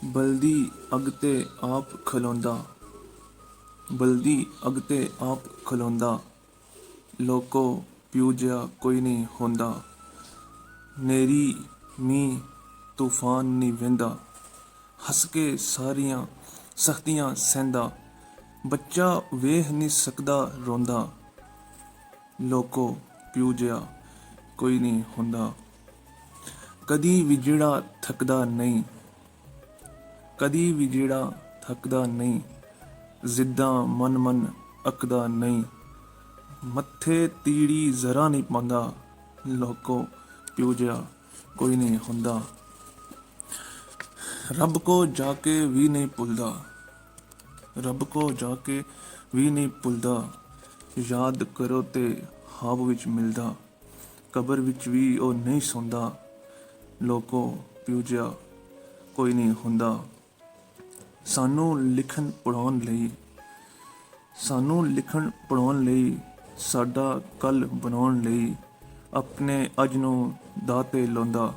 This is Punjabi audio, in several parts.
ਬਲਦੀ ਅੱਗ ਤੇ ਆਪ ਖਲੋਂਦਾ, ਬਲਦੀ ਅੱਗ ਤੇ ਆਪ ਖਲੋਂਦਾ, ਲੋਕੋ ਪਿਓ ਜਿਹਾ ਕੋਈ ਨਹੀਂ ਹੁੰਦਾ। ਨੇਰੀ ਮੀਂਹ ਤੂਫਾਨ ਨਹੀਂ ਵਹਿੰਦਾ, ਹੱਸ ਕੇ ਸਾਰੀਆਂ ਸਖਤੀਆਂ ਸਹਿੰਦਾ। ਬੱਚਾ ਵੇਖ ਨਹੀਂ ਸਕਦਾ ਰੋਂਦਾ, ਲੋਕੋ ਪਿਓ ਜਿਹਾ ਕੋਈ ਨਹੀਂ ਹੁੰਦਾ। ਕਦੀ ਵੀ ਜਿਹੜਾ ਥੱਕਦਾ ਨਹੀਂ, ਕਦੀ ਵੀ ਜਿਹੜਾ ਥੱਕਦਾ ਨਹੀਂ, ਜ਼ਿੱਦਾਂ ਮਨ ਮਨ ਅੱਕਦਾ ਨਹੀਂ। ਮੱਥੇ ਤੀੜੀ ਜ਼ਰਾ ਨਹੀਂ ਪਾਉਂਦਾ, ਲੋਕੋ ਪਿਓ ਜਿਹਾ ਕੋਈ ਨਹੀਂ ਹੁੰਦਾ। ਰੱਬ ਕੋ ਜਾ ਕੇ ਵੀ ਨਹੀਂ ਭੁੱਲਦਾ, ਰੱਬ ਕੋ ਜਾ ਕੇ ਵੀ ਨਹੀਂ ਭੁੱਲਦਾ। ਯਾਦ ਕਰੋ ਤੇ ਖਾਬ ਵਿੱਚ ਮਿਲਦਾ, ਕਬਰ ਵਿੱਚ ਵੀ ਉਹ ਨਹੀਂ ਸੌਂਦਾ, ਲੋਕੋ ਪਿਓ ਜਿਹਾ ਕੋਈ ਨਹੀਂ ਹੁੰਦਾ। ਸਾਨੂੰ ਲਿਖਣ ਪੜ੍ਹਾਉਣ ਲਈ, ਸਾਨੂੰ ਲਿਖਣ ਪੜ੍ਹਾਉਣ ਲਈ, ਸਾਡਾ ਕੱਲ੍ਹ ਬਣਾਉਣ ਲਈ, ਆਪਣੇ ਅੱਜ ਨੂੰ ਦਾਅ 'ਤੇ ਲਾਉਂਦਾ,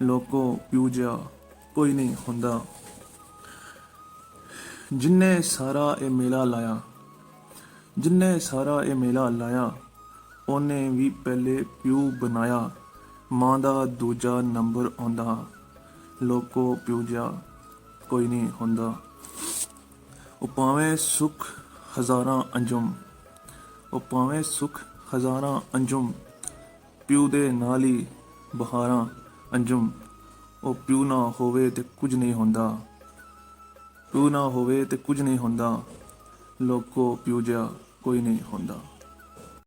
ਲੋਕੋ ਪਿਓ ਜਿਹਾ ਕੋਈ ਨਹੀਂ ਹੁੰਦਾ। ਜਿੰਨੇ ਸਾਰਾ ਇਹ ਮੇਲਾ ਲਾਇਆ, ਜਿੰਨੇ ਸਾਰਾ ਇਹ ਮੇਲਾ ਲਾਇਆ, ਉਹਨੇ ਵੀ ਪਹਿਲੇ ਪਿਓ ਬਣਾਇਆ, ਮਾਂ ਦਾ ਦੂਜਾ ਨੰਬਰ ਆਉਂਦਾ, ਲੋਕੋ ਪਿਓ ਜਿਹਾ ਕੋਈ ਨਹੀਂ ਹੁੰਦਾ। ਉਹ ਭਾਵੇਂ ਸੁੱਖ ਹਜ਼ਾਰਾਂ ਅੰਜੁਮ, ਉਹ ਭਾਵੇਂ ਸੁੱਖ ਹਜ਼ਾਰਾਂ ਅੰਜੁਮ, ਪਿਓ ਦੇ ਨਾਲ ਹੀ ਬਹਾਰਾਂ ਅੰਜੁਮ। ਉਹ ਪਿਓ ਨਾ ਹੋਵੇ ਤੇ ਕੁਝ ਨਹੀਂ ਹੁੰਦਾ, ਪਿਓ ਨਾ ਹੋਵੇ ਤੇ ਕੁਝ ਨਹੀਂ ਹੁੰਦਾ, ਲੋਕੋ ਪਿਓ ਜਿਹਾ ਕੋਈ ਨਹੀਂ ਹੁੰਦਾ।